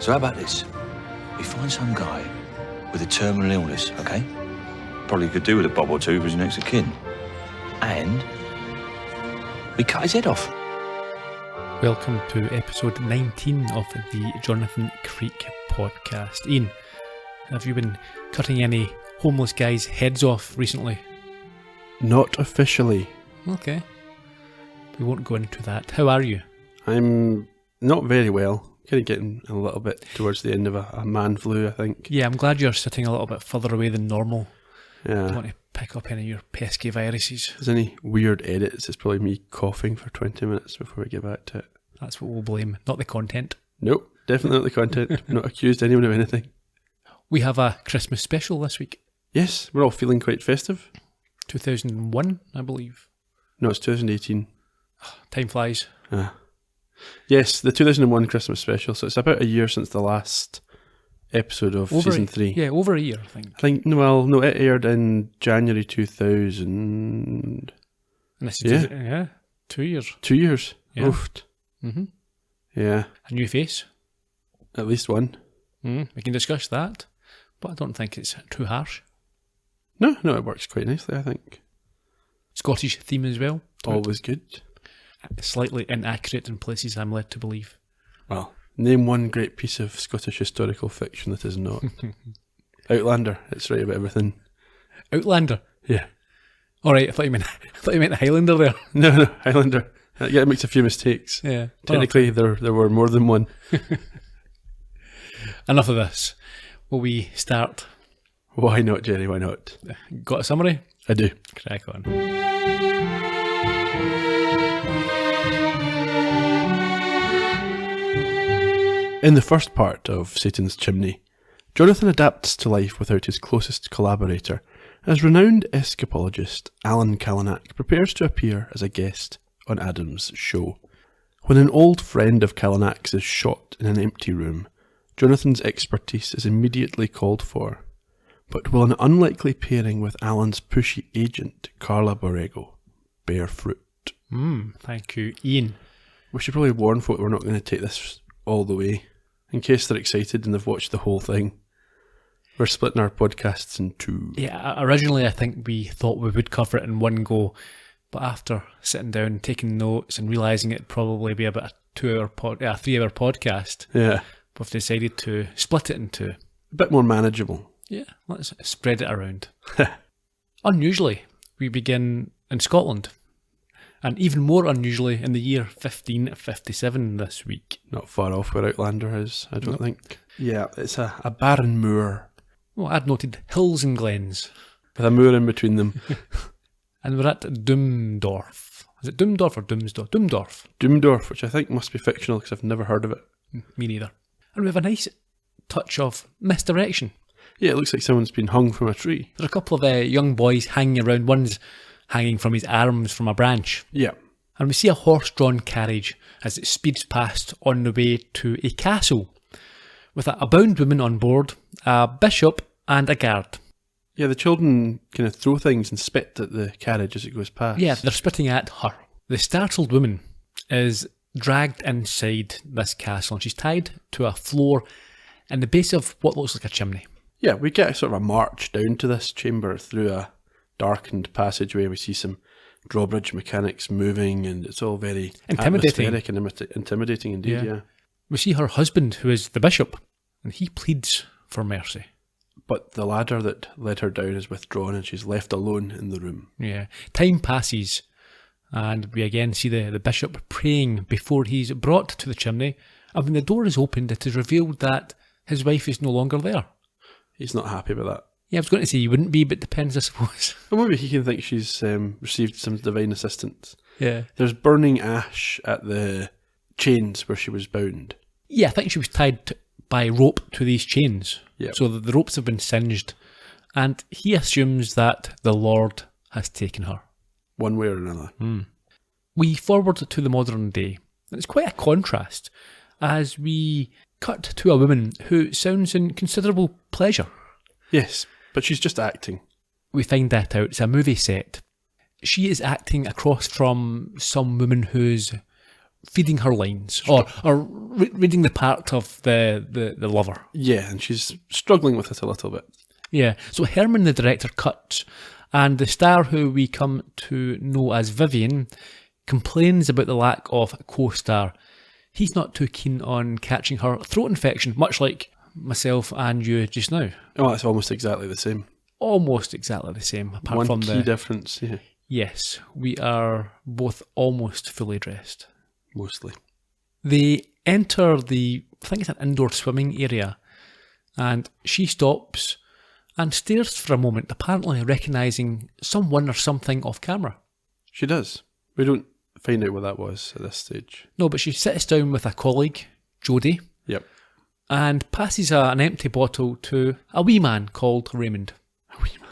So how about this? We find some guy with a terminal illness, okay? Probably could do with a bob or two for his next of kin. And we cut his head off. Welcome to episode 19 of the Jonathan Creek podcast. Ian, have you been cutting any homeless guys' heads off recently? Not officially. Okay. We won't go into that. How are you? I'm not very well. Kind of getting a little bit towards the end of a man flu, I think. Yeah, I'm glad you're sitting a little bit further away than normal. Yeah. Don't want to pick up any of your pesky viruses. If there's any weird edits, it's probably me coughing for 20 minutes before we get back to it. That's what we'll blame, not the content. Nope, definitely not the content. I've not accused anyone of anything. We have a Christmas special this week. Yes, we're all feeling quite festive. 2001, I believe. No, it's 2018. Time flies. Yes, the 2001 Christmas special. So it's about a year since the last episode of season 3. Yeah, over a year, I think. No, it aired in January 2000. And this is, yeah, 2 years. 2 years. Yeah. Oofed. Mm-hmm. Yeah. A new face. At least one. We can discuss that, but I don't think it's too harsh. No, it works quite nicely, I think. Scottish theme as well. Always good. Slightly inaccurate in places, I'm led to believe. Well, name one great piece of Scottish historical fiction that is not. Outlander. It's right about everything. Outlander? Yeah. Alright, I thought you meant Highlander there. No, Highlander. Yeah, it makes a few mistakes. Yeah. Technically, there were more than one. Enough of this. Will we start? Why not, Gerry? Why not? Got a summary? I do. Crack on. In the first part of Satan's Chimney, Jonathan adapts to life without his closest collaborator as renowned escapologist Alan Kalanack prepares to appear as a guest on Adam's show. When an old friend of Kalanack's is shot in an empty room, Jonathan's expertise is immediately called for. But will an unlikely pairing with Alan's pushy agent, Carla Borrego, bear fruit? Thank you, Ian. We should probably warn folk we're not going to take this all the way, in case they're excited and they've watched the whole thing. We're splitting our podcasts in two. Yeah, originally I think we thought we would cover it in one go, but after sitting down, taking notes and realising it'd probably be about a 3-hour podcast, Yeah. we've decided to split it in two. A bit more manageable. Yeah, let's spread it around. Unusually, we begin in Scotland, and even more unusually in the year 1557 this week. Not far off where Outlander is, I don't think. Yeah, it's a barren moor. Well, I'd noted hills and glens. With a moor in between them. And we're at Doomdorf. Is it Doomdorf or Doomsdorf? Doomdorf. Doomdorf, which I think must be fictional because I've never heard of it. Me neither. And we have a nice touch of misdirection. Yeah, it looks like someone's been hung from a tree. There's a couple of young boys hanging around. One's hanging from his arms from a branch. Yeah. And we see a horse-drawn carriage as it speeds past on the way to a castle with a bound woman on board, a bishop and a guard. Yeah, the children kind of throw things and spit at the carriage as it goes past. Yeah, they're spitting at her. The startled woman is dragged inside this castle and she's tied to a floor in the base of what looks like a chimney. Yeah, we get sort of a march down to this chamber through a darkened passageway. We see some drawbridge mechanics moving and it's all very intimidating. Atmospheric and intimidating indeed, yeah. We see her husband, who is the bishop, and he pleads for mercy. But the ladder that led her down is withdrawn and she's left alone in the room. Yeah. Time passes and we again see the bishop praying before he's brought to the chimney. And when the door is opened, it is revealed that his wife is no longer there. He's not happy with that. Yeah, I was going to say he wouldn't be, but depends, I suppose. Well, maybe he can think she's received some divine assistance. Yeah. There's burning ash at the chains where she was bound. Yeah, I think she was tied by rope to these chains. Yeah. So the ropes have been singed. And he assumes that the Lord has taken her. One way or another. We forward to the modern day. And it's quite a contrast as we cut to a woman who sounds in considerable pleasure. Yes, but she's just acting. We find that out. It's a movie set. She is acting across from some woman who's feeding her lines, or reading the part of the lover. Yeah, and she's struggling with it a little bit. Yeah, so Herman, the director, cuts, and the star, who we come to know as Vivian, complains about the lack of a co-star. He's not too keen on catching her throat infection, much like myself and you just now. Oh, it's almost exactly the same. Almost exactly the same, apart One from key difference, yeah. Yes, we are both almost fully dressed. Mostly. They enter I think it's an indoor swimming area, and she stops and stares for a moment, apparently recognising someone or something off camera. She does. We don't find out what that was at this stage. No, but she sits down with a colleague, Jodie, Yep. and passes an empty bottle to a wee man called Raymond. A wee man.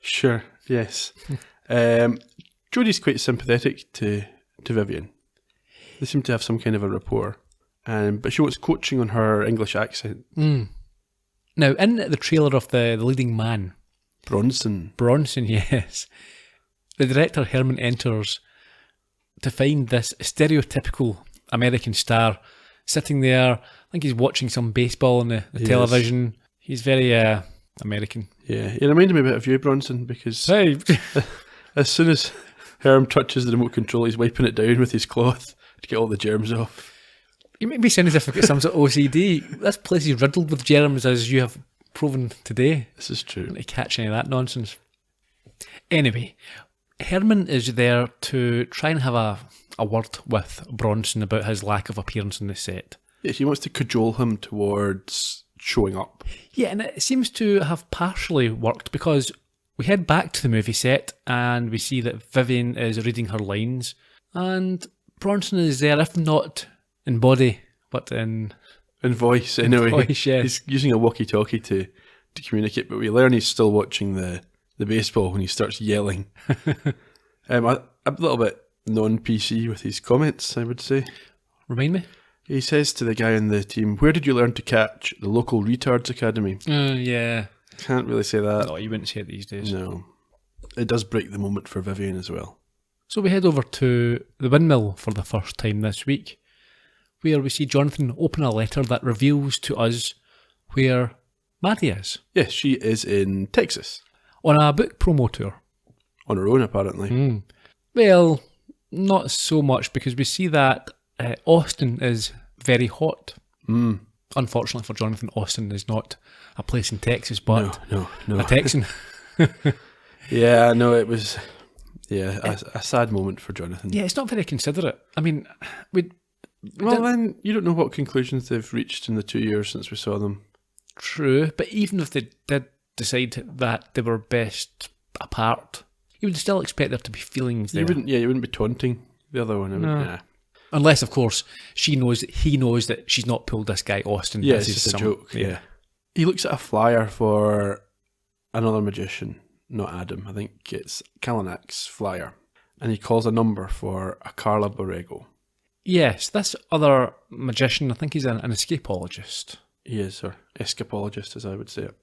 Sure, yes. Jodie's quite sympathetic to Vivian. They seem to have some kind of a rapport. But she wants coaching on her English accent. Now, in the trailer of the leading man, Bronson, yes, the director Herman enters to find this stereotypical American star sitting there. I think he's watching some baseball on the television. He's very American. Yeah, he reminded me a bit of you, Bronson, because Hey. as soon as Herm touches the remote control, he's wiping it down with his cloth to get all the germs off. You make me sound as if I've got some sort of OCD. This place is riddled with germs, as you have proven today. This is true. To catch any of that nonsense. Anyway, Herman is there to try and have a word with Bronson about his lack of appearance on the set. Yes, he wants to cajole him towards showing up. Yeah, and it seems to have partially worked, because we head back to the movie set and we see that Vivian is reading her lines, and Bronson is there, if not in body, but in voice, anyway. Voice, yes. He's using a walkie-talkie to communicate, but we learn he's still watching the baseball when he starts yelling. A little bit non-PC with his comments, I would say. Remind me? He says to the guy in the team, "Where did you learn to catch? The local retards academy?" Yeah. Can't really say that. No, you wouldn't say it these days. No. It does break the moment for Vivian as well. So we head over to the windmill for the first time this week, where we see Jonathan open a letter that reveals to us where Maddie is. Yes, she is in Texas. On a book promo tour. On her own, apparently. Well, not so much, because we see that Austin is very hot. Unfortunately for Jonathan, Austin is not a place in Texas, but No. a Texan. Yeah, no, it was a sad moment for Jonathan. Yeah, it's not very considerate. I mean, then you don't know what conclusions they've reached in the 2 years since we saw them. True, but even if they did decide that they were best apart, you would still expect there to be feelings there. You wouldn't be taunting the other one. No. Unless, of course, he knows that she's not pulled this guy Austin. Yeah, this it's is just a joke. Yeah. He looks at a flyer for another magician, not Adam. I think it's Kalanak's flyer. And he calls a number for a Carla Borrego. Yes, this other magician, I think he's an escapologist. He is, or escapologist, as I would say it.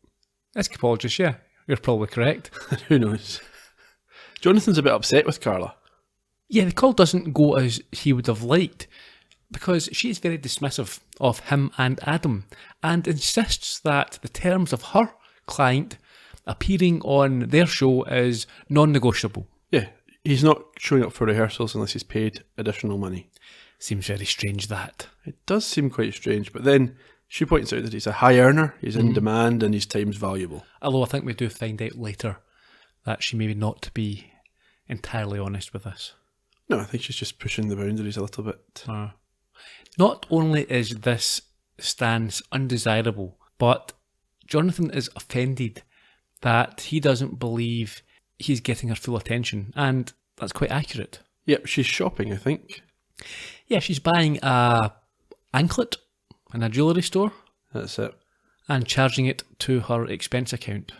Escapologist, yeah. You're probably correct. Who knows? Jonathan's a bit upset with Carla. Yeah, the call doesn't go as he would have liked, because she is very dismissive of him and Adam, and insists that the terms of her client appearing on their show is non-negotiable. Yeah, he's not showing up for rehearsals unless he's paid additional money. Seems very strange, that. It does seem quite strange, but then she points out that he's a high earner, he's in demand, and his time's valuable. Although I think we do find out later that she may not be entirely honest with us. No, I think she's just pushing the boundaries a little bit. Not only is this stance undesirable, but Jonathan is offended that he doesn't believe he's getting her full attention, and that's quite accurate. Yep, she's shopping, I think. Yeah, she's buying a anklet in a jewellery store. That's it. And charging it to her expense account.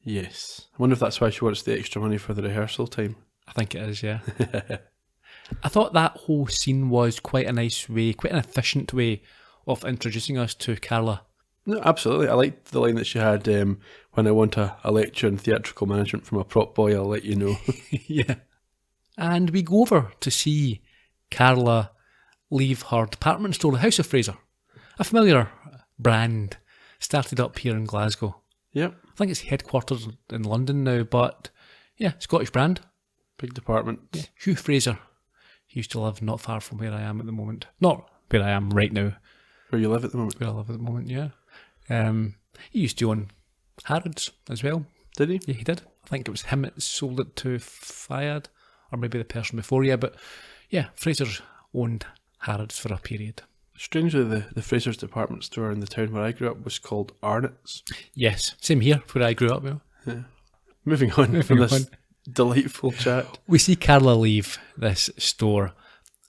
Yes. I wonder if that's why she wants the extra money for the rehearsal time. I think it is, yeah. I thought that whole scene was quite a nice way, quite an efficient way of introducing us to Carla. No, absolutely. I liked the line that she had, when I want a lecture in theatrical management from a prop boy, I'll let you know. Yeah. And we go over to see Carla leave her department store, the House of Fraser, a familiar brand, started up here in Glasgow. Yep. I think it's headquartered in London now, but yeah, Scottish brand. Big department. Yeah. Hugh Fraser. He used to live not far from where I am at the moment. Not where I am right now. Where you live at the moment? Where I live at the moment, yeah. He used to own Harrods as well. Did he? Yeah, he did. I think it was him that sold it to Fayad, or maybe the person before, yeah. But yeah, Fraser's owned Harrods for a period. Strangely, the Fraser's department store in the town where I grew up was called Arnott's. Yes, same here, where I grew up. Yeah. Moving on from this delightful chat. We see Carla leave this store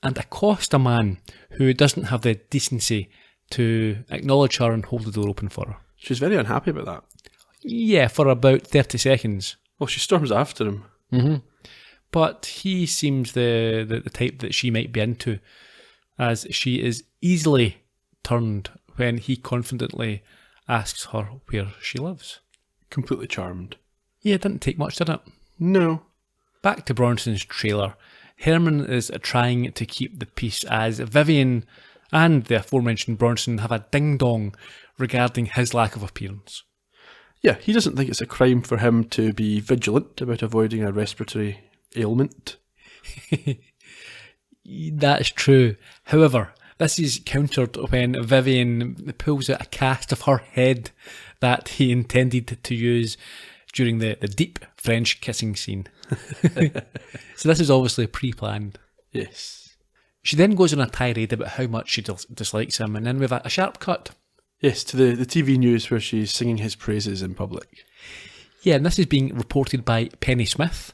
and accost a man who doesn't have the decency to acknowledge her and hold the door open for her. She's very unhappy about that. Yeah, for about 30 seconds. Well, she storms after him. Mm-hmm. But he seems the type that she might be into, as she is easily turned when he confidently asks her where she lives. Completely charmed. Yeah, it didn't take much, did it? No. Back to Bronson's trailer. Herman is trying to keep the peace as Vivian and the aforementioned Bronson have a ding-dong regarding his lack of appearance. Yeah, he doesn't think it's a crime for him to be vigilant about avoiding a respiratory ailment. That's true. However, this is countered when Vivian pulls out a cast of her head that he intended to use during the deep French kissing scene. So this is obviously pre-planned. Yes. She then goes on a tirade about how much she dislikes him, and then we have a sharp cut. Yes, to the TV news where she's singing his praises in public. Yeah, and this is being reported by Penny Smith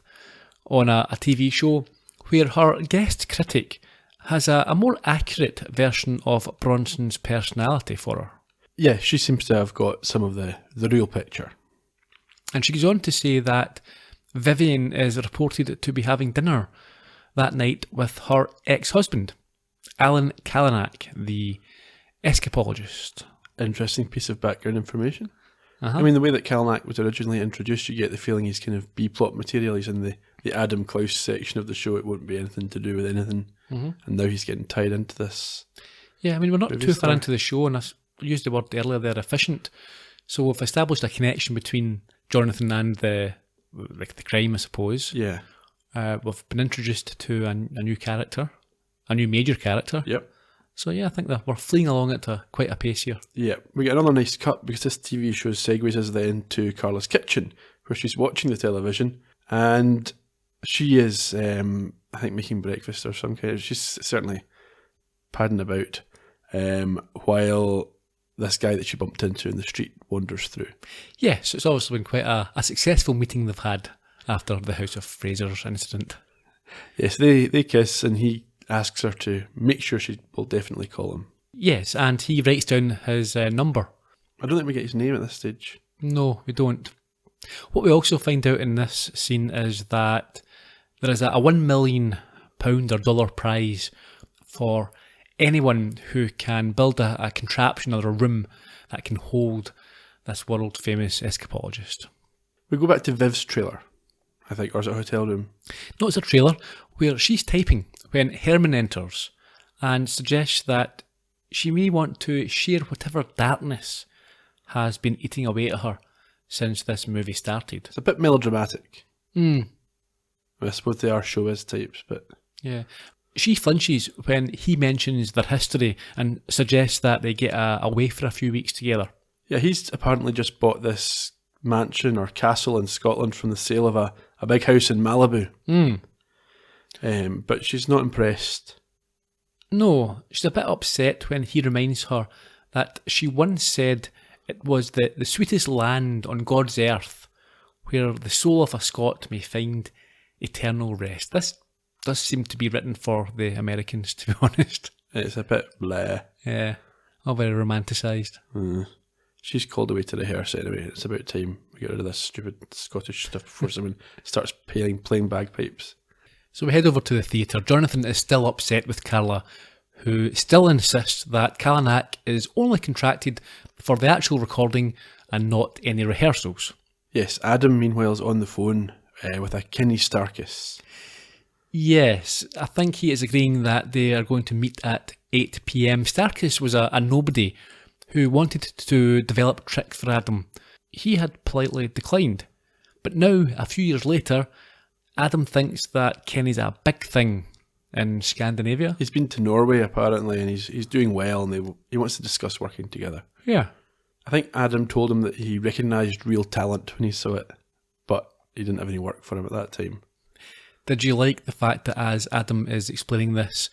on a TV show where her guest critic has a more accurate version of Bronson's personality for her. Yeah, she seems to have got some of the real picture. And she goes on to say that Vivian is reported to be having dinner that night with her ex-husband, Alan Kalanick, the escapologist. Interesting piece of background information. Uh-huh. I mean, the way that Kalanick was originally introduced, you get the feeling he's kind of B-plot material. He's in the Adam Klaus section of the show. It wouldn't be anything to do with anything. Mm-hmm. And now he's getting tied into this. Yeah, I mean, we're not too far into the show, and I used the word earlier, they're efficient. So we've established a connection between Jonathan and the crime, I suppose. Yeah. We've been introduced to a new character, a new major character. Yep. So yeah, I think that we're fleeing along at quite a pace here. Yeah, we get another nice cut because this TV show segues us then to Carla's kitchen, where she's watching the television, and she is, I think, making breakfast or some kind. She's certainly padding about, while this guy that she bumped into in the street wanders through. Yes, so it's obviously been quite a successful meeting they've had after the House of Fraser's incident. Yes, they kiss, and he asks her to make sure she will definitely call him. Yes, and he writes down his number. I don't think we get his name at this stage. No, we don't. What we also find out in this scene is that there is a £1 million or dollar prize for anyone who can build a contraption or a room that can hold this world-famous escapologist. We go back to Viv's trailer, I think, or is it a hotel room? No, it's a trailer where she's typing when Herman enters and suggests that she may want to share whatever darkness has been eating away at her since this movie started. It's a bit melodramatic. I suppose they are showbiz types, but... Yeah. She flinches when he mentions their history and suggests that they get away for a few weeks together. Yeah, he's apparently just bought this mansion or castle in Scotland from the sale of a big house in Malibu. But she's not impressed. No, she's a bit upset when he reminds her that she once said it was the sweetest land on God's earth where the soul of a Scot may find eternal rest. This does seem to be written for the Americans, to be honest. It's a bit bleh. Yeah, all very romanticised. She's called away to rehearse anyway. It's about time we get rid of this stupid Scottish stuff before someone starts playing bagpipes. So we head over to the theatre. Jonathan is still upset with Carla, who still insists that Kalanick is only contracted for the actual recording and not any rehearsals. Yes, Adam, meanwhile, is on the phone with a Kenny Starkis. Yes, I think he is agreeing that they are going to meet at 8 p.m. Starkis was a nobody who wanted to develop tricks for Adam. He had politely declined. But now, a few years later, Adam thinks that Kenny's a big thing in Scandinavia. He's been to Norway, apparently, and he's doing well, and he wants to discuss working together. Yeah. I think Adam told him that he recognised real talent when he saw it, but he didn't have any work for him at that time. Did you like the fact that as Adam is explaining this,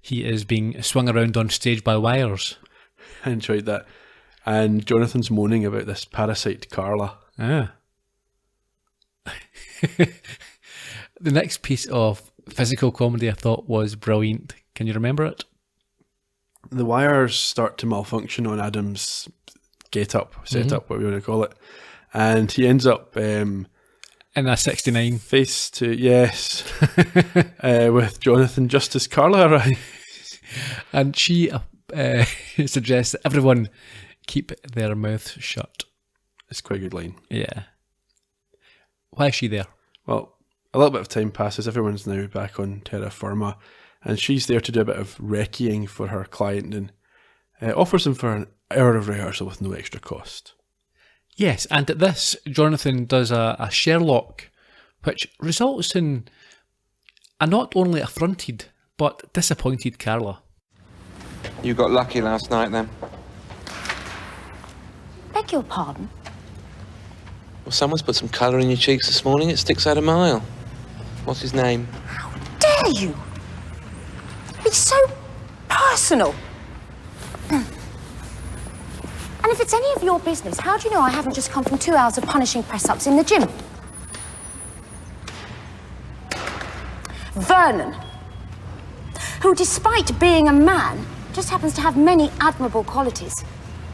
he is being swung around on stage by wires? I enjoyed that. And Jonathan's moaning about this parasite Carla. Ah. The next piece of physical comedy I thought was brilliant. Can you remember it? The wires start to malfunction on Adam's setup, what we want to call it. And he ends up... in a 69. Face to, yes, with Jonathan just as Carla arrives. And she suggests that everyone keep their mouth shut. It's quite a good line. Yeah. Why is she there? Well, a little bit of time passes. Everyone's now back on terra firma, and she's there to do a bit of recceing for her client and offers him for an hour of rehearsal with no extra cost. Yes, and at this, Jonathan does a Sherlock, which results in a not only affronted, but disappointed Carla. You got lucky last night, then? Beg your pardon? Well, someone's put some colour in your cheeks this morning. It sticks out a mile. What's his name? How dare you? It's so personal. And if it's any of your business, how do you know I haven't just come from 2 hours of punishing press-ups in the gym? Vernon, who, despite being a man, just happens to have many admirable qualities.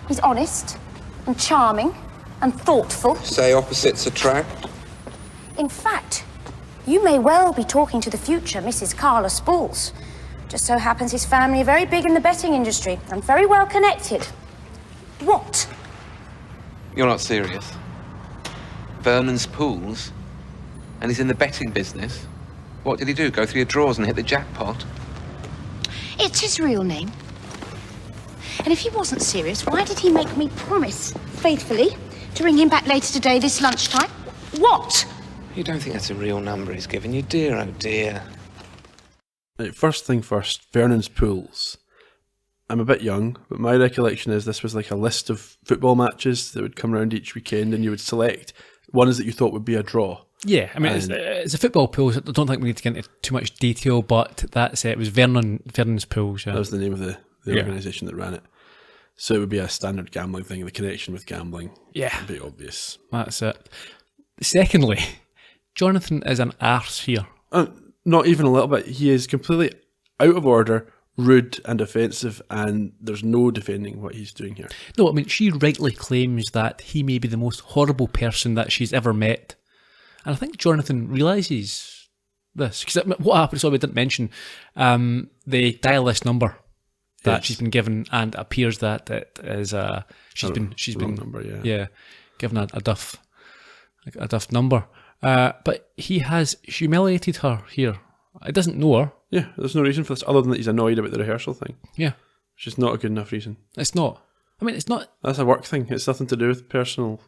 He's honest and charming and thoughtful. Say opposites attract. In fact, you may well be talking to the future Mrs. Carla Spools. Just so happens his family are very big in the betting industry and very well connected. What? You're not serious. Vernon's Pools? And he's in the betting business? What did he do, go through your drawers and hit the jackpot? It's his real name. And if he wasn't serious, why did he make me promise, faithfully, to ring him back later today, this lunchtime? What? You don't think that's a real number he's given you, dear, oh dear. Right, first thing first, Vernon's Pools. I'm a bit young, but my recollection is this was like a list of football matches that would come around each weekend, and you would select ones that you thought would be a draw. Yeah, I mean, it's a football pool, so I don't think we need to get into too much detail, but that's it. It was Vernon's Pools. Yeah. That was the name of the organisation that ran it. So it would be a standard gambling thing, the connection with gambling. Yeah. Would be obvious. That's it. Secondly, Jonathan is an arse here. Not even a little bit. He is completely out of order, rude and offensive, and there's no defending what he's doing here. No, I mean, she rightly claims that he may be the most horrible person that she's ever met. And I think Jonathan realises this. Because what happened, so we didn't mention, they dial this number that she's been given, and it appears that it is she's been number, given a duff number. But he has humiliated her here. I doesn't know her. Yeah, there's no reason for this other than that he's annoyed about the rehearsal thing. Yeah. Which is not a good enough reason. It's not. I mean, it's not. That's a work thing. It's nothing to do with personal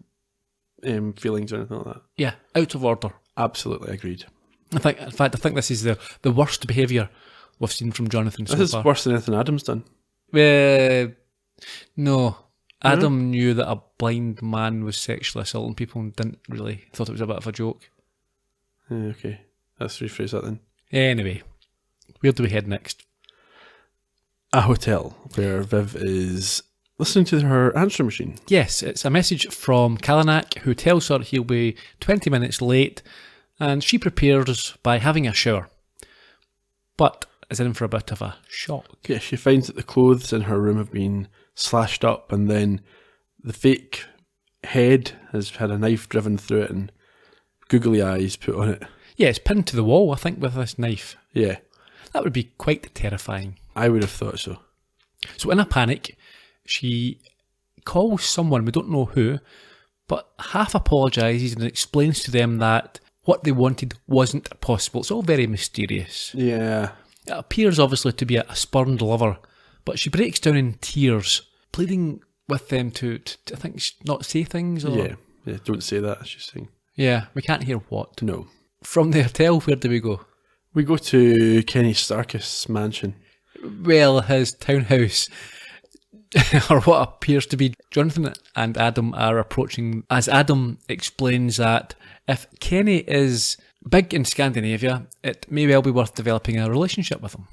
feelings or anything like that. Yeah, out of order. Absolutely agreed. In fact, I think this is the worst behaviour we've seen from Jonathan so far. This is worse than anything Adam's done. No. Adam knew that a blind man was sexually assaulting people and didn't really, thought it was a bit of a joke. Okay, let's rephrase that then. Anyway, where do we head next? A hotel where Viv is listening to her answering machine. Yes, it's a message from Kalanick, who tells her he'll be 20 minutes late, and she prepares by having a shower. But is in for a bit of a shock. Yeah, she finds that the clothes in her room have been slashed up, and then the fake head has had a knife driven through it and googly eyes put on it. Yeah, it's pinned to the wall, I think, with this knife. Yeah. That would be quite terrifying. I would have thought so. So in a panic, she calls someone, we don't know who, but half apologises and explains to them that what they wanted wasn't possible. It's all very mysterious. Yeah. It appears obviously to be a spurned lover, but she breaks down in tears, pleading with them to I think, not say things. Or... Yeah, don't say that, she's saying. Yeah, we can't hear what. No. From the hotel, where do we go? We go to Kenny Starkis' mansion. Well, his townhouse, or what appears to be. Jonathan and Adam are approaching, as Adam explains that if Kenny is big in Scandinavia, it may well be worth developing a relationship with him.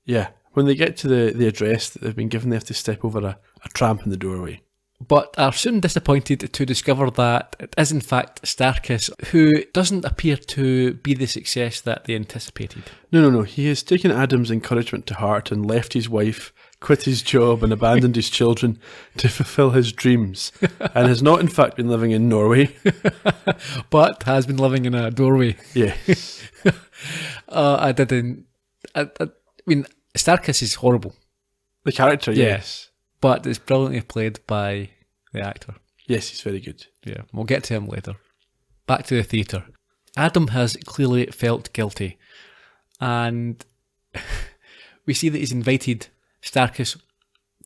Yeah. When they get to the address that they've been given, they have to step over a tramp in the doorway. But are soon disappointed to discover that it is in fact Starkis, who doesn't appear to be the success that they anticipated. No. He has taken Adam's encouragement to heart and left his wife, quit his job and abandoned his children to fulfill his dreams, and has not in fact been living in Norway. But has been living in a doorway. Yes. I mean, Starkis is horrible. The character, yes. But it's brilliantly played by the actor. Yes, he's very good. Yeah, we'll get to him later. Back to the theatre. Adam has clearly felt guilty, and we see that he's invited Starkis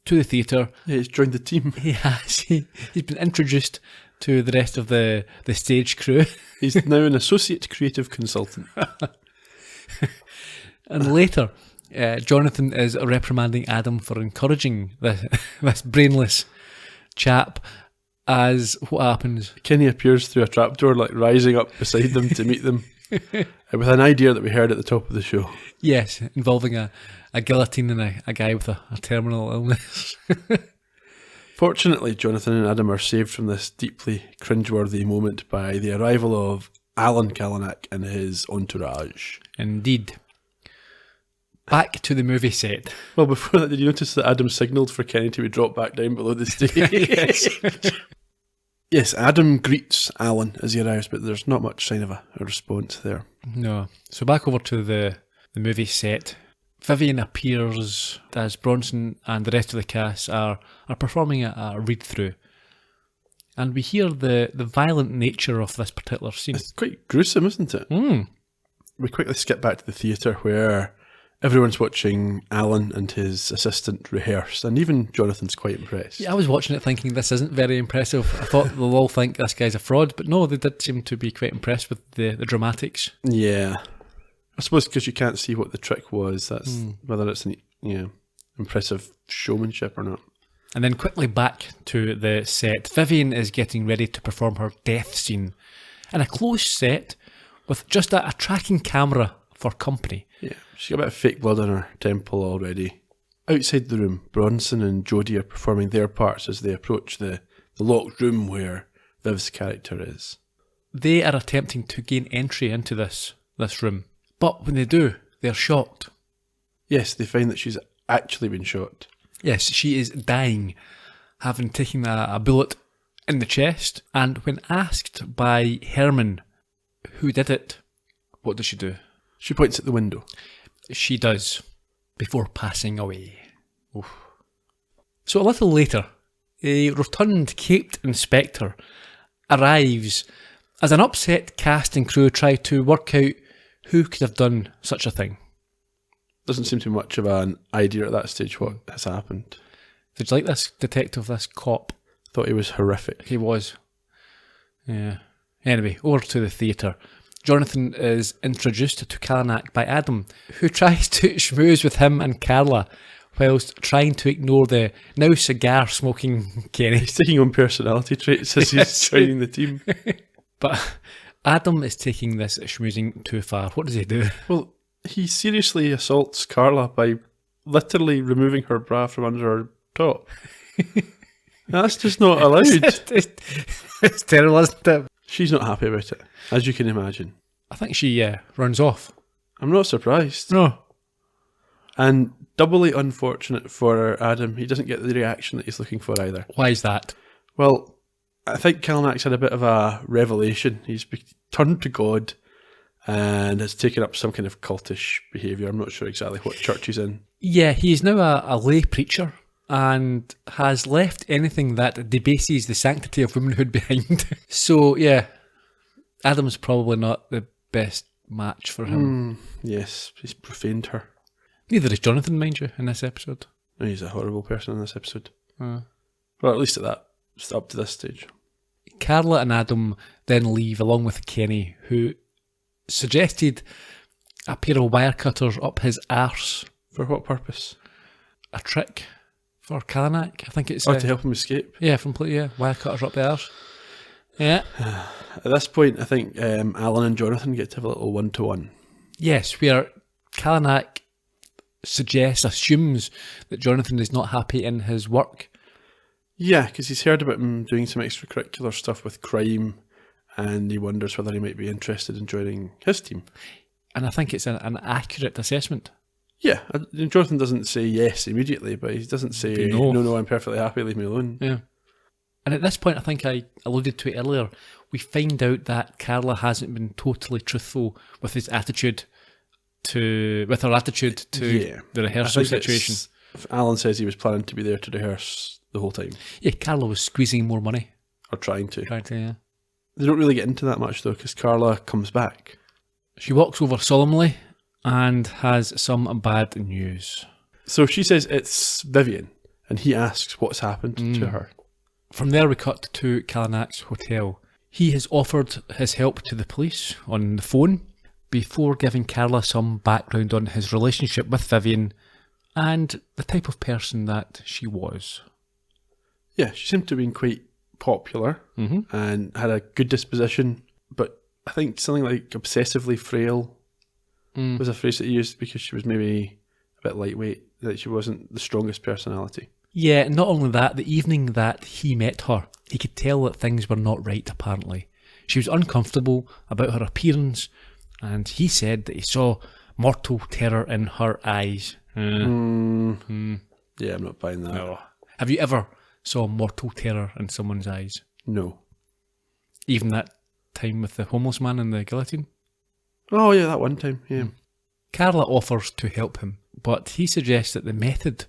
to the theatre. Yeah, he's joined the team. He has. He's been introduced to the rest of the stage crew. He's now an associate creative consultant. And later, Jonathan is reprimanding Adam for encouraging this brainless chap. As what happens? Kenny appears through a trapdoor, like rising up beside them to meet them, with an idea that we heard at the top of the show. Yes, involving a guillotine and a guy with a terminal illness. Fortunately, Jonathan and Adam are saved from this deeply cringeworthy moment by the arrival of Alan Kalanick and his entourage. Indeed. Back to the movie set. Well, before that, did you notice that Adam signalled for Kenny to be dropped back down below the stage? Yes. Yes, Adam greets Alan as he arrives, but there's not much sign of a response there. No. So back over to the movie set. Vivian appears as Bronson and the rest of the cast are performing a read-through. And we hear the violent nature of this particular scene. It's quite gruesome, isn't it? Mm. We quickly skip back to the theatre where everyone's watching Alan and his assistant rehearse, and even Jonathan's quite impressed. Yeah, I was watching it thinking this isn't very impressive. I thought they'll all think this guy's a fraud, but no, they did seem to be quite impressed with the dramatics. Yeah. I suppose because you can't see what the trick was, that's whether it's impressive showmanship or not. And then quickly back to the set. Vivian is getting ready to perform her death scene in a closed set with just a tracking camera for company. Yeah, she's got a bit of fake blood on her temple already. Outside the room, Bronson and Jodie are performing their parts as they approach the locked room where Viv's character is. They are attempting to gain entry into this room. But when they do, they're shocked. Yes, they find that she's actually been shot. Yes, she is dying, having taken a bullet in the chest. And when asked by Herman who did it, what does she do? She points at the window. She does, before passing away. Oof. So a little later, a rotund caped inspector arrives as an upset cast and crew try to work out who could have done such a thing. Doesn't seem to be much of an idea at that stage what has happened. Did you like this detective, this cop? Thought he was horrific. He was. Yeah. Anyway, over to the theatre. Jonathan is introduced to Kalanick by Adam, who tries to schmooze with him and Carla whilst trying to ignore the now cigar-smoking Kenny. He's taking on personality traits as he's joining the team. But Adam is taking this schmoozing too far. What does he do? Well, he seriously assaults Carla by literally removing her bra from under her top. That's just not allowed. It's terrible, isn't it? She's not happy about it, as you can imagine. I think she runs off. I'm not surprised. No. And doubly unfortunate for Adam, he doesn't get the reaction that he's looking for either. Why is that? Well, I think Kalanick's had a bit of a revelation. He's turned to God and has taken up some kind of cultish behaviour. I'm not sure exactly what church he's in. Yeah, he's now a lay preacher and has left anything that debases the sanctity of womanhood behind. So, yeah, Adam's probably not the best match for him. Yes, he's profaned her. Neither is Jonathan, mind you, in this episode. No, he's a horrible person in this episode. Well, at least it's up to this stage. Carla and Adam then leave along with Kenny, who suggested a pair of wire cutters up his arse. For what purpose? A trick for Kalanick, I think it's... to help him escape? Yeah, wire cutters up the arse. Yeah. At this point, I think Alan and Jonathan get to have a little one-to-one. Yes, where Kalanick assumes that Jonathan is not happy in his work. Yeah, because he's heard about him doing some extracurricular stuff with crime, and he wonders whether he might be interested in joining his team. And I think it's an accurate assessment. Yeah, Jonathan doesn't say yes immediately, but he doesn't say, no, I'm perfectly happy, leave me alone. Yeah. And at this point, I think I alluded to it earlier, we find out that Carla hasn't been totally truthful with her attitude to the rehearsal situation. Alan says he was planning to be there to rehearse the whole time. Yeah, Carla was squeezing more money. Or trying to. Yeah. They don't really get into that much though, because Carla comes back. She walks over solemnly and has some bad news. So she says it's Vivian, and he asks what's happened to her. From there we cut to Kalanick's hotel. He has offered his help to the police on the phone before giving Carla some background on his relationship with Vivian and the type of person that she was. Yeah, she seemed to have been quite popular and had a good disposition, but I think something like obsessively frail was a phrase that he used, because she was maybe a bit lightweight, that she wasn't the strongest personality. Yeah, not only that, the evening that he met her, he could tell that things were not right, apparently. She was uncomfortable about her appearance, and he said that he saw mortal terror in her eyes. Yeah, I'm not buying that. No. Have you ever saw mortal terror in someone's eyes? No. Even that time with the homeless man in the guillotine? Oh yeah, that one time, yeah. Carla offers to help him, but he suggests that the method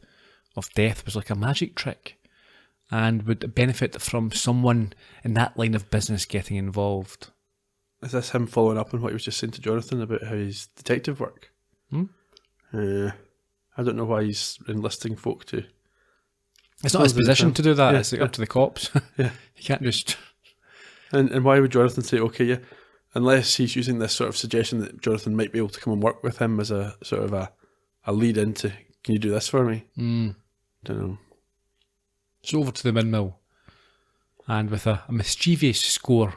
of death was like a magic trick and would benefit from someone in that line of business getting involved. Is this him following up on what he was just saying to Jonathan about how his detective work? I don't know why he's enlisting folk to... It's not his position to do that, Yeah, it's up to the cops. Yeah. He can't just... And why would Jonathan say, okay, yeah, unless he's using this sort of suggestion that Jonathan might be able to come and work with him as a sort of a lead into, can you do this for me? Don't know. So over to the windmill, and with a mischievous score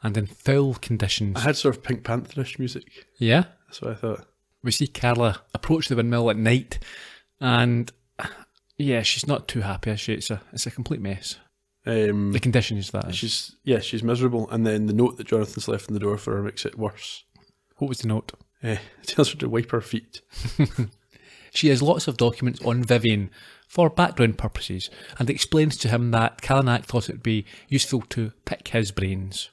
and in foul conditions. I had sort of Pink Pantherish music. Yeah? That's what I thought. We see Carla approach the windmill at night, and yeah, she's not too happy, is she? It's a complete mess. The conditions, that is. She's miserable, and then the note that Jonathan's left in the door for her makes it worse. What was the note? Tells her to wipe her feet. She has lots of documents on Vivian for background purposes, and explains to him that Kalanick thought it would be useful to pick his brains.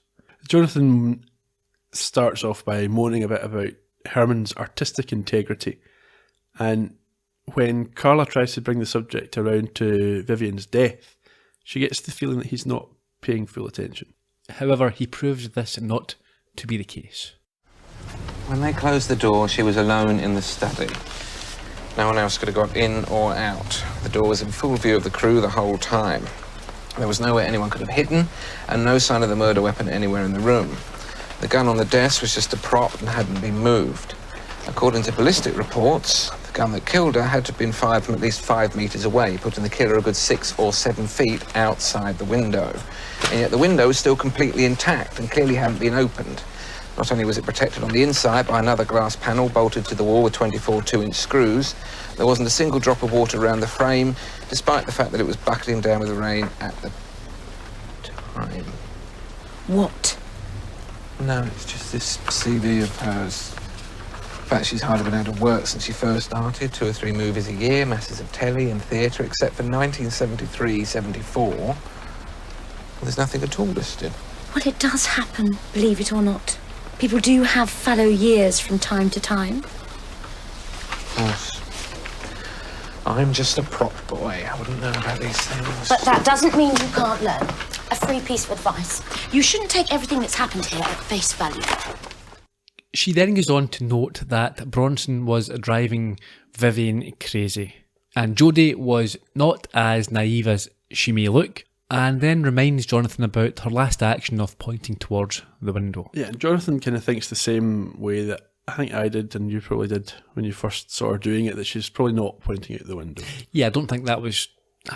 Jonathan starts off by moaning a bit about Herman's artistic integrity, and when Carla tries to bring the subject around to Vivian's death, she gets the feeling that he's not paying full attention. However, he proves this not to be the case. When they closed the door, she was alone in the study. No one else could have got in or out. The door was in full view of the crew the whole time. There was nowhere anyone could have hidden, and no sign of the murder weapon anywhere in the room. The gun on the desk was just a prop and hadn't been moved. According to ballistic reports, the gun that killed her had to have been fired from at least 5 metres away, putting the killer a good 6 or 7 feet outside the window. And yet the window was still completely intact and clearly hadn't been opened. Not only was it protected on the inside by another glass panel bolted to the wall with 24 2-inch screws, there wasn't a single drop of water around the frame, despite the fact that it was buckling down with the rain at the time. What? No, it's just this CV of hers. In fact, she's hardly been out of work since she first started. 2 or 3 movies a year, masses of telly and theatre, except for 1973-74. Well, there's nothing at all listed. Well, it does happen, believe it or not. People do have fallow years from time to time. Of course. I'm just a prop boy. I wouldn't know about these things. But that doesn't mean you can't learn. a free piece of advice. You shouldn't take everything that's happened here at face value. She then goes on to note that Bronson was driving Vivian crazy, and Jodie was not as naive as she may look, and then reminds Jonathan about her last action of pointing towards the window. Yeah, and Jonathan kind of thinks the same way that I think I did, and you probably did when you first saw her doing it, that she's probably not pointing out the window. Yeah, I don't think that was...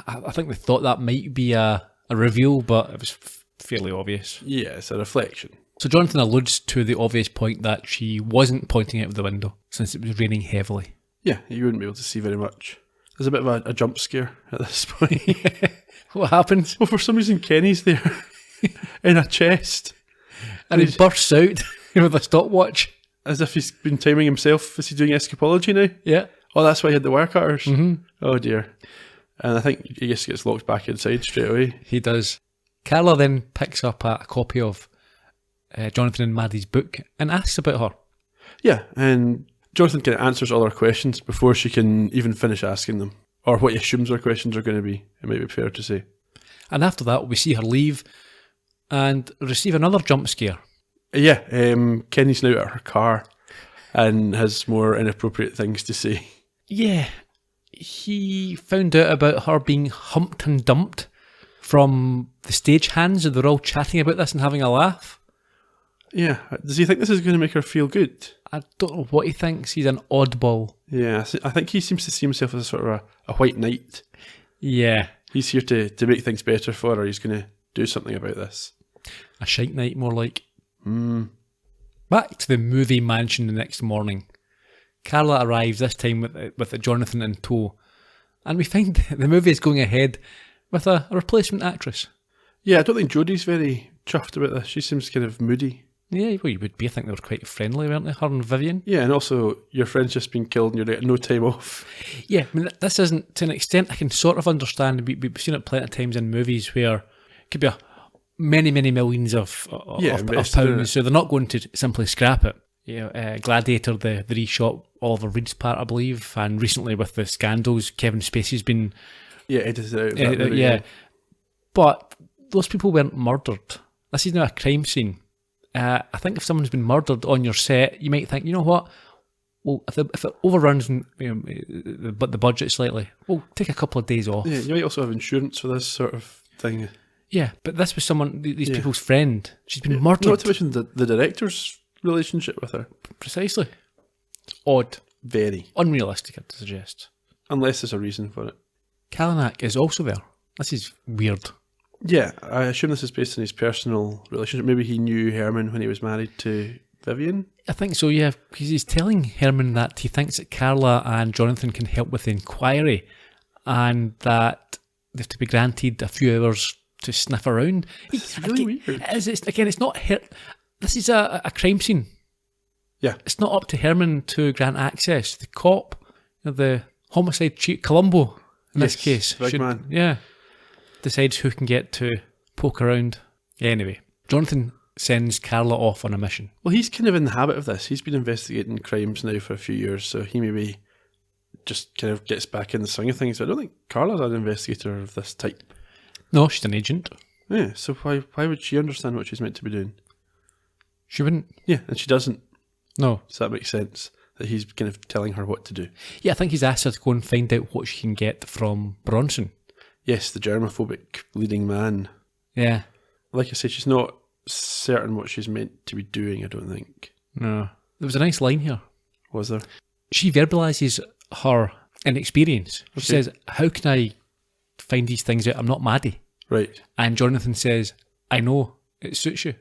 I think they thought that might be a reveal, but it was fairly obvious. Yeah, it's a reflection. So Jonathan alludes to the obvious point that she wasn't pointing out of the window, since it was raining heavily. Yeah, you wouldn't be able to see very much. There's a bit of a jump scare at this point. What happens? Well, for some reason, Kenny's there in a chest. And he bursts out with a stopwatch. As if he's been timing himself. Is he doing escapology now? Yeah. Oh, that's why he had the wire cutters. Mm-hmm. Oh, dear. And I think he just gets locked back inside straight away. He does. Carla then picks up a copy of Jonathan and Maddie's book and asks about her. Yeah, and Jonathan kind of answers all her questions before she can even finish asking them. Or what he assumes her questions are going to be, it might be fair to say. And after that, we see her leave and receive another jump scare. Yeah, Kenny's now at her car and has more inappropriate things to say. Yeah, he found out about her being humped and dumped from the stagehands, and they're all chatting about this and having a laugh. Yeah, does he think this is going to make her feel good? I don't know what he thinks. He's an oddball. Yeah, I think he seems to see himself as a sort of a white knight. Yeah. He's here to make things better for her. He's going to do something about this. A shite night, more like. Back to the movie mansion the next morning. Carla arrives, this time with Jonathan in tow, and we find the movie is going ahead with a replacement actress. Yeah, I don't think Jodie's very chuffed about this. She seems kind of moody. Yeah, well, you would be. I think they were quite friendly, weren't they, her and Vivian? Yeah, and also your friend's just been killed and you're getting no time off. Yeah, I mean, this isn't, to an extent, I can sort of understand. We've seen it plenty of times in movies where it could be many millions of pounds, so they're not going to simply scrap it. You know, Gladiator, the reshot Oliver Reed's part, I believe, and recently with the scandals, Kevin Spacey's been... Yeah, edited out of that movie, yeah. But those people weren't murdered. This is now a crime scene. I think if someone's been murdered on your set, you might think, you know what? Well, if it overruns the budget slightly, we'll take a couple of days off. Yeah, you might also have insurance for this sort of thing. Yeah, but this was these people's friend. She's been murdered. Not to mention the director's relationship with her. Precisely. It's odd. Very. Unrealistic, I'd suggest. Unless there's a reason for it. Kalanick is also there. This is weird. Yeah, I assume this is based on his personal relationship. Maybe he knew Herman when he was married to Vivian? I think so, yeah, because he's telling Herman that he thinks that Carla and Jonathan can help with the inquiry and that they have to be granted a few hours to sniff around. It's really weird. It's not... This is a crime scene. Yeah. It's not up to Herman to grant access. The cop, the homicide chief, Columbo, in this case, big man. Yeah, decides who can get to poke around. Anyway, Jonathan sends Carla off on a mission. Well, he's kind of in the habit of this. He's been investigating crimes now for a few years, so he maybe just kind of gets back in the swing of things. But I don't think Carla's an investigator of this type. No, she's an agent. Yeah, so why would she understand what she's meant to be doing? She wouldn't. Yeah, and she doesn't. No. So that makes sense, that he's kind of telling her what to do. Yeah, I think he's asked her to go and find out what she can get from Bronson. Yes, the germophobic leading man. Yeah. Like I said, she's not certain what she's meant to be doing, I don't think. No. There was a nice line here. Was there? She verbalises her inexperience. She says, how can I find these things out? I'm not Maddie. Right. And Jonathan says, I know, it suits you.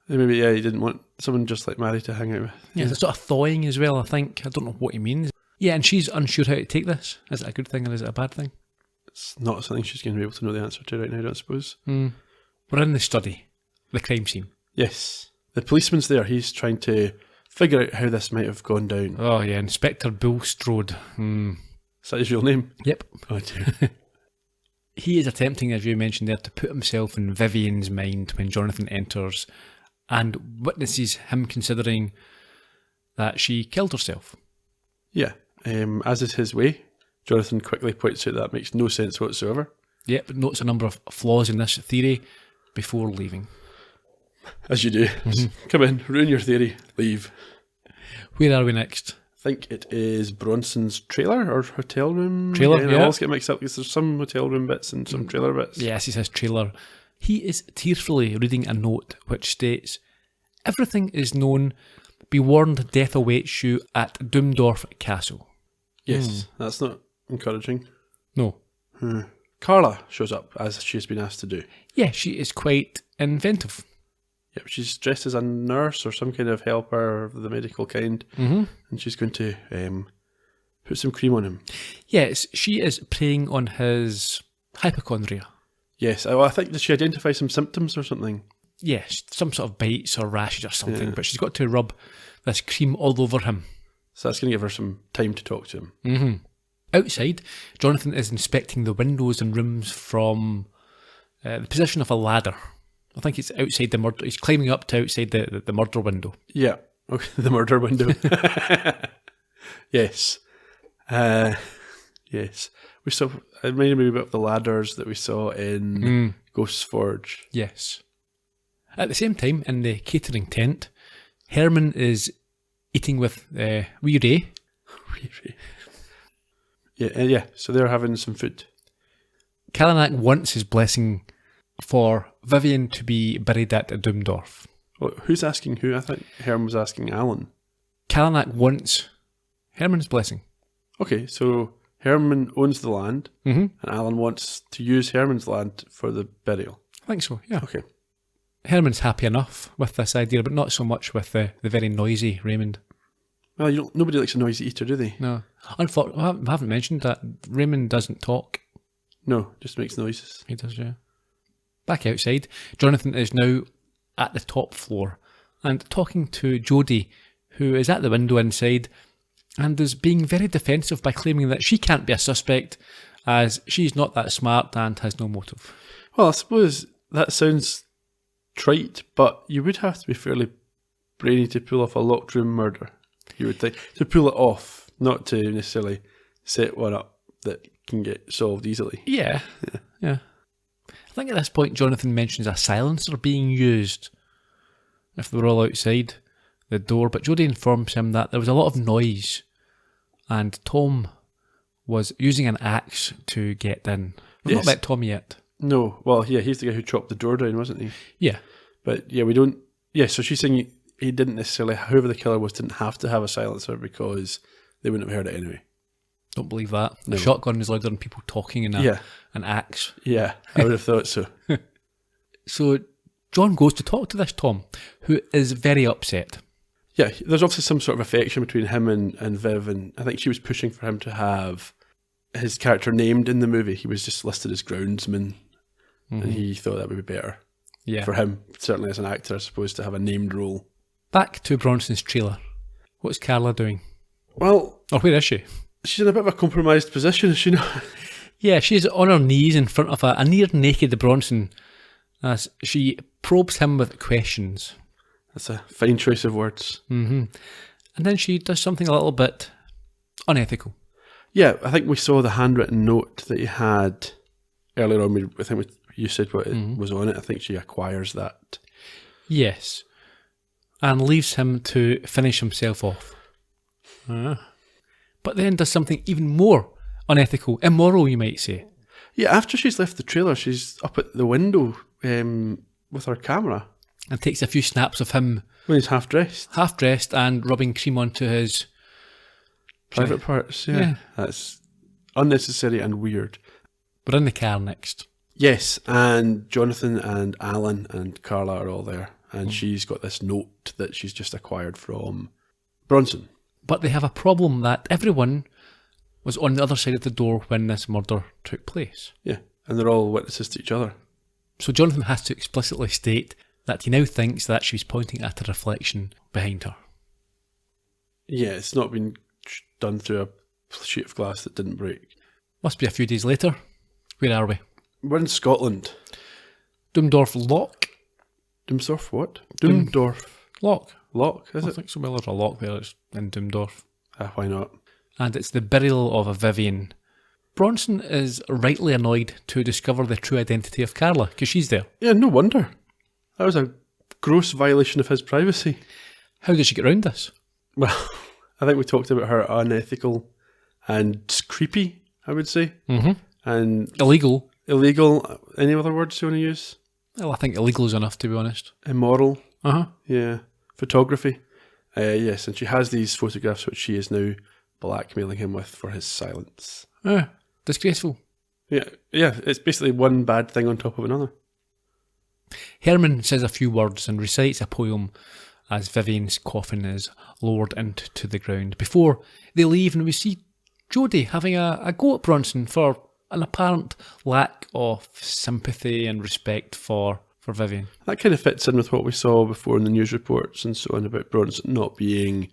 And maybe, he didn't want someone just like Maddie to hang out with. Yeah, it's sort of thawing as well, I think. I don't know what he means. Yeah, and she's unsure how to take this. Is it a good thing or is it a bad thing? It's not something she's going to be able to know the answer to right now, I don't suppose. We're in the study, the crime scene. Yes. The policeman's there. He's trying to figure out how this might have gone down. Oh, yeah, Inspector Bulstrode. Is that his real name? Yep. Oh, dear. He is attempting, as you mentioned there, to put himself in Vivian's mind when Jonathan enters and witnesses him considering that she killed herself. Yeah. As is his way, Jonathan quickly points out that makes no sense whatsoever. Yep, notes a number of flaws in this theory. before leaving. As you do. Come in, ruin your theory, leave. Where are we next? I think it is Bronson's trailer or hotel room. Trailer, Again, yeah. I always get mixed up because there's some hotel room bits and some trailer bits. Yes, he says trailer. He is tearfully reading a note which states, "Everything is known. Be warned, death awaits you at Doomdorf Castle." Yes, that's not encouraging. No. Carla shows up, as she's been asked to do. Yeah, she is quite inventive. Yep, she's dressed as a nurse or some kind of helper of the medical kind, and she's going to put some cream on him. Yes, she is preying on his hypochondria. Yes, I think, did she identify some symptoms or something? Yes, some sort of bites or rashes or something, Yeah. but she's got to rub this cream all over him. So that's going to give her some time to talk to him. Outside, Jonathan is inspecting the windows and rooms from the position of a ladder. I think it's outside the murder. He's climbing up to outside the murder window. Yeah, okay, the murder window. Yes. Yes. We saw, it reminded me a bit of the ladders that we saw in Ghost's Forge. Yes. At the same time, in the catering tent, Herman is eating with wee Ray. Yeah, so they're having some food. Kalanick wants his blessing for Vivian to be buried at Doomdorf. Well, who's asking who? I think Herman was asking Alan. Kalanick wants Herman's blessing. Okay, so Herman owns the land, Mm-hmm. and Alan wants to use Herman's land for the burial. I think so, yeah. Okay. Herman's happy enough with this idea, but not so much with the very noisy Raymond. Well, nobody likes a noisy eater, do they? No. Unfortunately, I haven't mentioned that Raymond doesn't talk. No, just makes noises. He does, yeah. Back outside, Jonathan is now at the top floor and talking to Jodie, who is at the window inside and is being very defensive by claiming that she can't be a suspect as she's not that smart and has no motive. Well, I suppose that sounds trite, but you would have to be fairly brainy to pull off a locked room murder. You would think. To pull it off, not to necessarily set one up that can get solved easily. Yeah. I think at this point Jonathan mentions a silencer being used if they were all outside the door, but Jodie informs him that there was a lot of noise and Tom was using an axe to get in. We've Yes. not met Tom yet. No, well, yeah, he's the guy who chopped the door down, wasn't he? Yeah. But yeah, we don't. Yeah, so she's saying he didn't necessarily, whoever the killer was, didn't have to have a silencer because they wouldn't have heard it anyway. Don't believe that. No. A shotgun is louder than people talking in an axe. Yeah, I would have thought so. So John goes to talk to this Tom, who is very upset. Yeah, there's obviously some sort of affection between him and Viv, and I think she was pushing for him to have his character named in the movie. He was just listed as groundsman, and he thought that would be better for him, certainly as an actor, I suppose, to have a named role. Back to Bronson's trailer. What's Carla doing? Well, Or where is she? she's in a bit of a compromised position, is she not? Yeah, she's on her knees in front of a near naked Bronson as she probes him with questions. That's a fine choice of words. And then she does something a little bit unethical. Yeah, I think we saw the handwritten note that he had earlier on. I think you said what it was on it. I think she acquires that. Yes. And leaves him to finish himself off. But then does something even more unethical, immoral, you might say. Yeah, after she's left the trailer, she's up at the window with her camera. And takes a few snaps of him When he's half dressed. half dressed and rubbing cream onto his Private parts, yeah. Yeah. That's unnecessary and weird. We're in the car next. Yes, and Jonathan and Alan and Carla are all there. And she's got this note that she's just acquired from Bronson. But they have a problem that everyone was on the other side of the door when this murder took place. Yeah, and they're all witnesses to each other. So Jonathan has to explicitly state that he now thinks that she was pointing at a reflection behind her. Yeah, it's not been done through a sheet of glass that didn't break. Must be a few days later. Where are we? We're in Scotland. Doomdorf Lock? Doomsdorf what? Doomdorf. Lock. Lock, is I it? think so. Well, there's a lock there. It's in Doomdorf. Why not? And it's the burial of a Vivian Bronson is rightly annoyed to discover the true identity of Carla, because she's there. Yeah, no wonder. That was a gross violation of his privacy. How did she get around this? Well, I think we talked about her unethical and creepy, I would say. Mm-hmm. And Illegal. illegal. Any other words you want to use? Well, I think illegal is enough, to be honest. Immoral. Uh-huh. Yeah. Photography. Yes, and she has these photographs which she is now blackmailing him with for his silence. Disgraceful. Yeah, it's basically one bad thing on top of another. Herman says a few words and recites a poem as Vivian's coffin is lowered into the ground. Before they leave, and we see Jodie having a go at Bronson for an apparent lack of sympathy and respect for Vivian. That kind of fits in with what we saw before in the news reports and so on about Bronson not being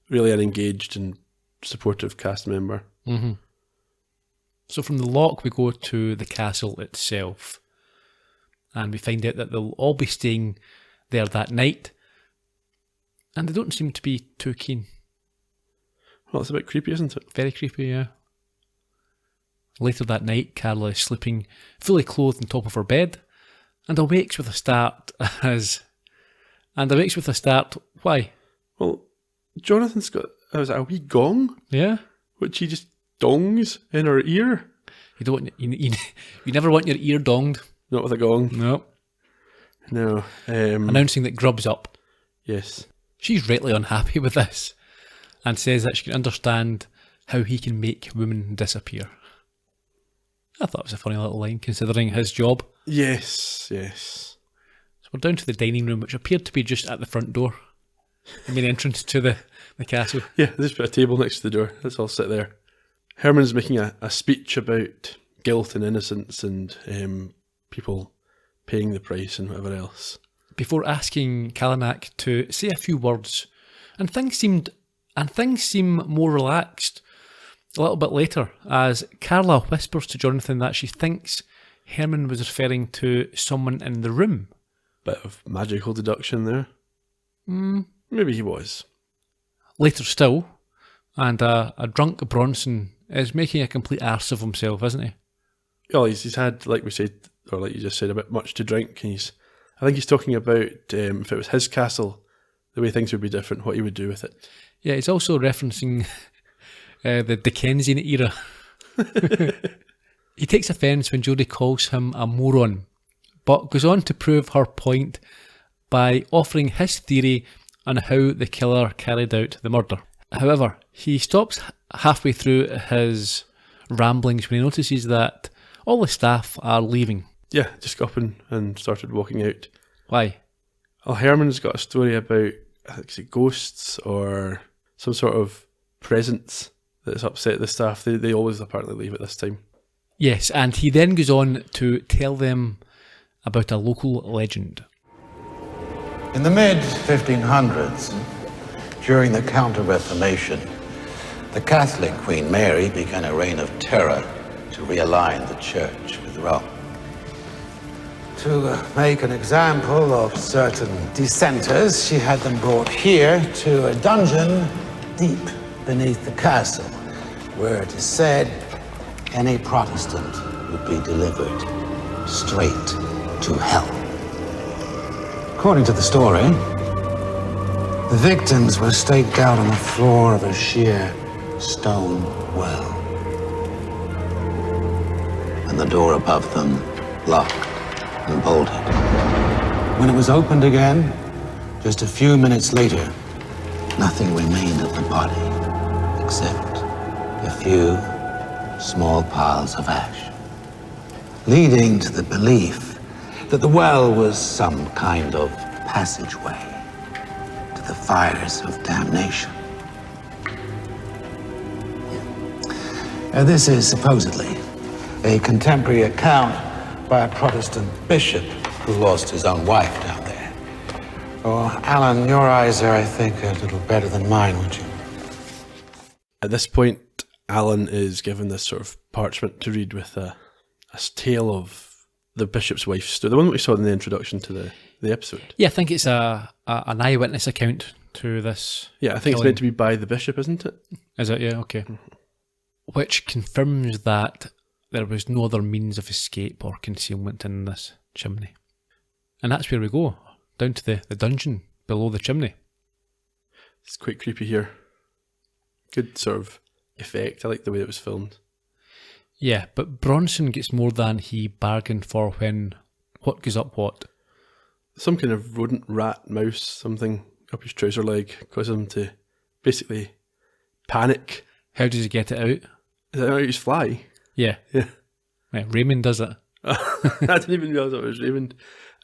really an engaged and supportive cast member. Mm-hmm. So from the lock we go to the castle itself, and we find out that they'll all be staying there that night, and they don't seem to be too keen. Well, it's a bit creepy, isn't it? Very creepy, yeah. Later that night, Carla is sleeping fully clothed on top of her bed, and awakes with a start Why? Well, Jonathan's got a wee gong, Yeah. which he just dongs in her ear. You don't. You never want your ear donged. Not with a gong. No. No. Announcing that Grub's up. Yes. She's rightly unhappy with this, and says that she can understand how he can make women disappear. I thought it was a funny little line, considering his job. Yes. So we're down to the dining room, which appeared to be just at the front door. The main entrance to the castle. Yeah, there's a table next to the door. Let's all sit there. Herman's making a speech about guilt and innocence and people paying the price and whatever else. Before asking Kalanick to say a few words, and things seem more relaxed a little bit later, as Carla whispers to Jonathan that she thinks Herman was referring to someone in the room. Bit of magical deduction there. Maybe he was. Later still, and a drunk Bronson is making a complete arse of himself, isn't he? Well, he's had, like we said, or like you just said, a bit much to drink. And I think he's talking about if it was his castle, the way things would be different, what he would do with it. Yeah, he's also referencing the Dickensian era. He takes offence when Jodie calls him a moron, but goes on to prove her point by offering his theory on how the killer carried out the murder. However, he stops halfway through his ramblings when he notices that all the staff are leaving. Yeah, just got up and started walking out. Why? Well, Herman's got a story about, I think it's ghosts or some sort of presence that's upset the staff. They always apparently leave at this time. Yes, and he then goes on to tell them about a local legend. In the mid-1500s, during the Counter-Reformation, the Catholic Queen Mary began a reign of terror to realign the Church with Rome. To make an example of certain dissenters, she had them brought here to a dungeon deep beneath the castle, where it is said any Protestant would be delivered straight to hell. According to the story, the victims were staked out on the floor of a sheer stone well, and the door above them locked and bolted. When it was opened again, just a few minutes later, nothing remained of the body except a few small piles of ash, leading to the belief that the well was some kind of passageway to the fires of damnation. This is supposedly a contemporary account by a Protestant bishop who lost his own wife down there. Oh, Alan, your eyes are, I think, a little better than mine, would you? At this point, Alan is given this sort of parchment to read with a tale of the bishop's wife's story, the one that we saw in the introduction to the episode. Yeah, I think it's an eyewitness account to this. Yeah, I think it's meant to be by the bishop, isn't it? Is it? Yeah, okay. which confirms that there was no other means of escape or concealment in this chimney. And that's where we go, down to the dungeon below the chimney. It's quite creepy here. Good sort of effect. I like the way it was filmed. Yeah, but Bronson gets more than he bargained for when what goes up what? Some kind of rodent, rat, mouse, something up his trouser leg causes him to basically panic. How does he get it out? Is that how his fly? Yeah. Yeah. Yeah, Raymond does it. I didn't even realise it was Raymond.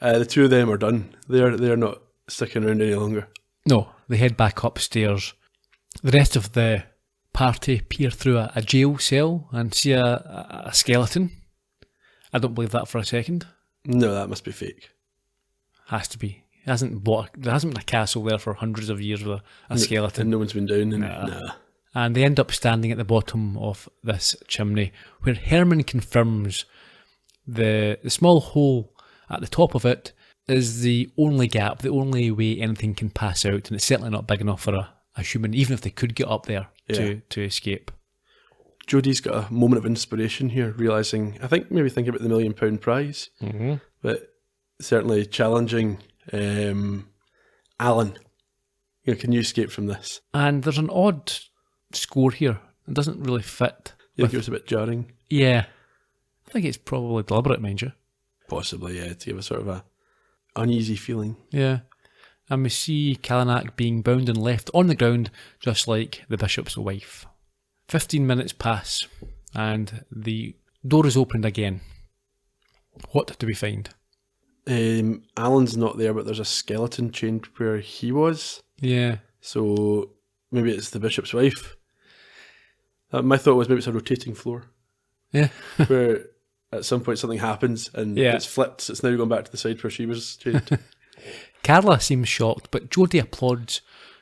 The two of them are done. They're not sticking around any longer. No, they head back upstairs. The rest of the party peer through a jail cell and see a skeleton. I don't believe that for a second. No, that must be fake. Has to be. There hasn't been a castle there for hundreds of years with a skeleton. And no one's been down. Nah. And they end up standing at the bottom of this chimney, where Herman confirms the small hole at the top of it is the only gap, the only way anything can pass out, and it's certainly not big enough for a human, even if they could get up there to escape. Jodie's got a moment of inspiration here, realising, I think maybe thinking about the £1 million prize, but certainly challenging Alan. You know, can you escape from this? And there's an odd score here. It doesn't really fit. You think it was a bit jarring? Yeah. I think it's probably deliberate, mind you. Possibly, yeah, to give a sort of a uneasy feeling. Yeah. And we see Kalanick being bound and left on the ground, just like the bishop's wife. 15 minutes pass, and the door is opened again. What do we find? Alan's not there, but there's a skeleton chained where he was. Yeah. So maybe it's the bishop's wife. My thought was maybe it's a rotating floor. Yeah. Where at some point something happens and it's flipped, so it's now gone back to the side where she was chained. Carla seems shocked, but Jodie applauds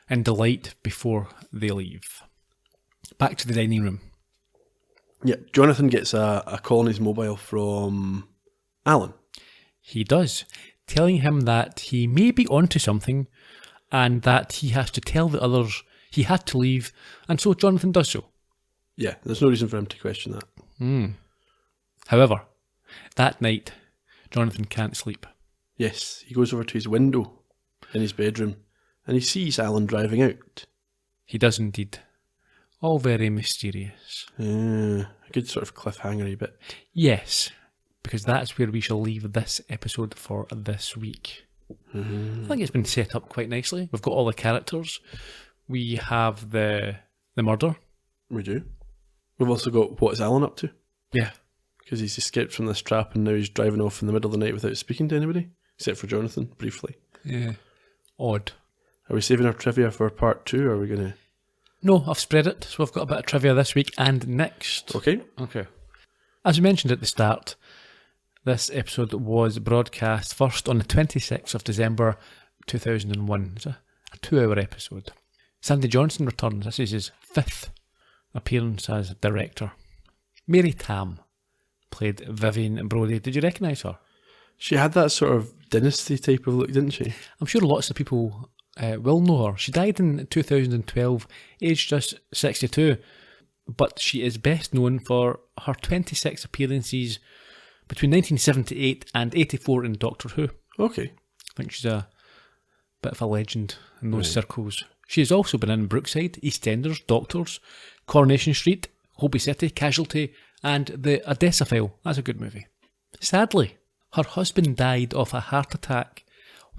in delight before they leave. Back to the dining room. Yeah, Jonathan gets a call on his mobile from Alan. He does, telling him that he may be onto something and that he has to tell the others he had to leave, and so Jonathan does so. Yeah, there's no reason for him to question that. However, that night, Jonathan can't sleep. Yes, he goes over to his window in his bedroom and he sees Alan driving out. He does indeed. All very mysterious. A good sort of cliffhangery bit. Yes, because that's where we shall leave this episode for this week. I think it's been set up quite nicely. We've got all the characters. We have the murder. We do. We've also got what's Alan up to? Yeah. Because he's escaped from this trap and now he's driving off in the middle of the night without speaking to anybody, except for Jonathan, briefly. Yeah. Odd. Are we saving our trivia for part 2, or are we going to... No, I've spread it, so I've got a bit of trivia this week and next. Okay. As we mentioned at the start, this episode was broadcast first on the 26th of December 2001. It's a 2-hour episode. Sandy Johnson returns. This is his 5th appearance as director. Mary Tam played Vivian Brodie. Did you recognise her? She had that sort of dynasty type of look, didn't she? I'm sure lots of people will know her. She died in 2012, aged just 62, but she is best known for her 26 appearances between 1978 and 84 in Doctor Who. Okay. I think she's a bit of a legend in those circles. She has also been in Brookside, EastEnders, Doctors, Coronation Street, Holby City, Casualty, and The Odessa File. That's a good movie. Sadly, her husband died of a heart attack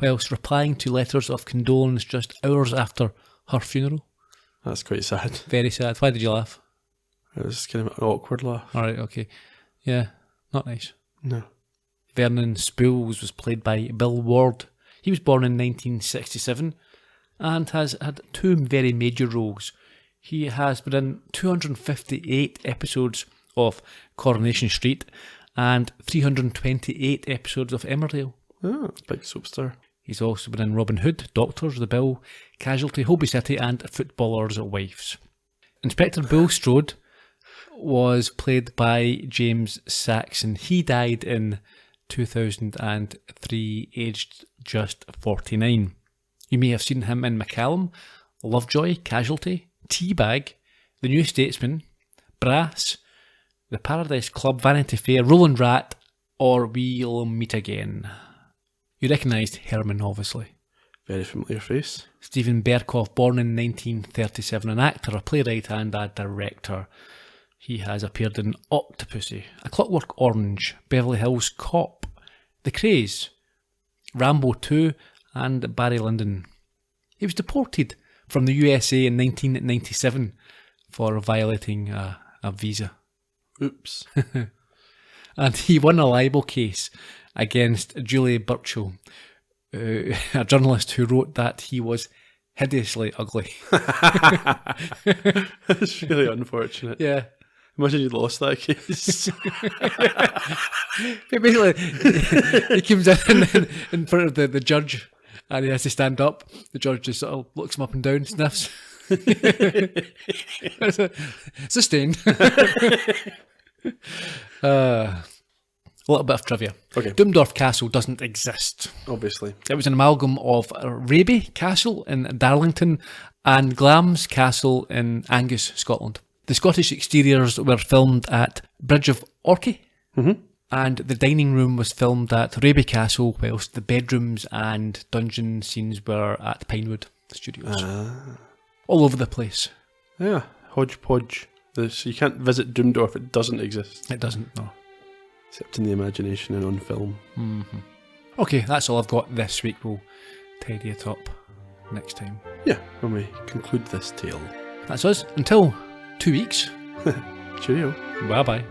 whilst replying to letters of condolence just hours after her funeral. That's quite sad. Very sad. Why did you laugh? It was kind of an awkward laugh. Alright, okay. Yeah, not nice. No. Vernon Spools was played by Bill Ward. He was born in 1967 and has had 2 very major roles. He has been in 258 episodes of Coronation Street and 328 episodes of Emmerdale. Oh, big soap star. He's also been in Robin Hood, Doctors, The Bill, Casualty, Holby City and Footballers' Wives. Inspector Bulstrode was played by James Saxon. He died in 2003, aged just 49. You may have seen him in McCallum, Lovejoy, Casualty, Teabag, The New Statesman, Brass, The Paradise Club, Vanity Fair, Roland Rat, or We'll Meet Again. You recognised Herman, obviously. Very familiar face. Steven Berkoff, born in 1937, an actor, a playwright and a director. He has appeared in Octopussy, A Clockwork Orange, Beverly Hills Cop, The Craze, Rambo 2 and Barry Lyndon. He was deported from the USA in 1997 for violating a visa. Oops. And he won a libel case against Julie Burchill, a journalist who wrote that he was hideously ugly. That's really unfortunate. Yeah. Imagine you lost that case. But basically, he comes in front of the judge and he has to stand up. The judge just sort of looks him up and down, sniffs. Sustained. A little bit of trivia. Okay. Doomdorf Castle doesn't exist. Obviously. It was an amalgam of Raby Castle in Darlington and Glamis Castle in Angus, Scotland. The Scottish exteriors were filmed at Bridge of Orchy, and the dining room was filmed at Raby Castle, whilst the bedrooms and dungeon scenes were at Pinewood Studios. All over the place. Yeah, hodgepodge. You can't visit Doomdorf, it doesn't exist. It doesn't, no. Except in the imagination and on film. Okay, that's all I've got this week. We'll tidy it up next time. Yeah, when we conclude this tale. That's us. Until 2 weeks. Cheerio. Bye-bye.